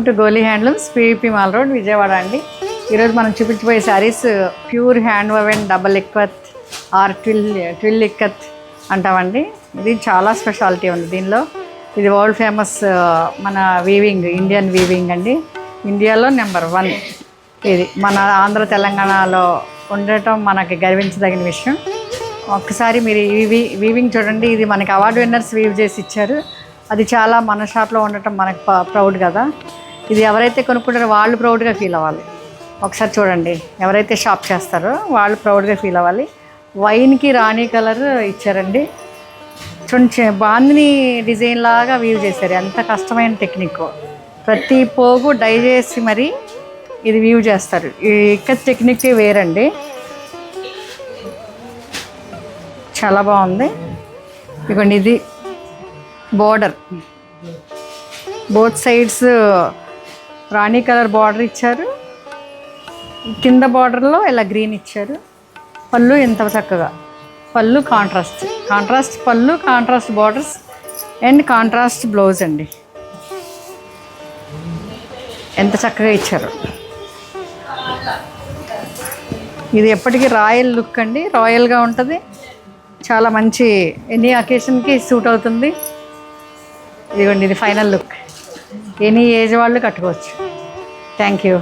To Goli handlooms, PVP mall road, Vijayawada అండి. ఈరోజు మనం చూపించబోయే saris pure hand woven double ikat or twill ikat అంటామండి. ఇది చాలా స్పెషాలిటీ ఉంది దీనిలో. ఇది వరల్డ్ ఫేమస్ మన వీవింగ్, ఇండియన్ వీవింగ్ అండి. ఇండియాలో నెంబర్ 1 ఇది. మన ఆంధ్ర తెలంగాణలో ఉండటం మనకి గర్వించదగిన విషయం. ఒక్కసారి మీరు వీవింగ్ చూడండి. ఇది మనకి అవార్డు విన్నర్స్ వీవ్ చేసి ఇచ్చారు. అది చాలా మన షాప్లో ఉండటం మనకు ప్రౌడ్ కదా. ఇది ఎవరైతే కొనుక్కుంటారో వాళ్ళు ప్రౌడ్గా ఫీల్ అవ్వాలి. ఒకసారి చూడండి, ఎవరైతే షాప్ చేస్తారో వాళ్ళు ప్రౌడ్గా ఫీల్ అవ్వాలి. వైన్కి రాణి కలర్ ఇచ్చారండి. చూడండి, బాందిని డిజైన్ లాగా వీవ్ చేశారు. ఎంత కష్టమైన టెక్నిక్. ప్రతి పోగు డై చేసి మరి ఇది వీవ్ చేస్తారు. ఈ ఇక్కత్ టెక్నిక్ వేరండి, చాలా బాగుంది. ఇదిగోండి, ఇది బోర్డర్, బోత్ సైడ్స్ రాణి కలర్ బార్డర్ ఇచ్చారు. కింద బార్డర్లో ఇలా గ్రీన్ ఇచ్చారు. పళ్ళు ఎంత చక్కగా, పళ్ళు కాంట్రాస్ట్ పళ్ళు, contrast borders and contrast blouse అండి. ఎంత చక్కగా ఇచ్చారు. ఇది ఎప్పటికీ రాయల్ లుక్ అండి, రాయల్గా ఉంటుంది. చాలా మంచి ఎనీ అకేషన్కి సూట్ అవుతుంది. ఇదిగోండి, ఇది ఫైనల్ లుక్. ఎనీ ఏజ్ వాళ్ళు కట్టుకోవచ్చు. Thank you.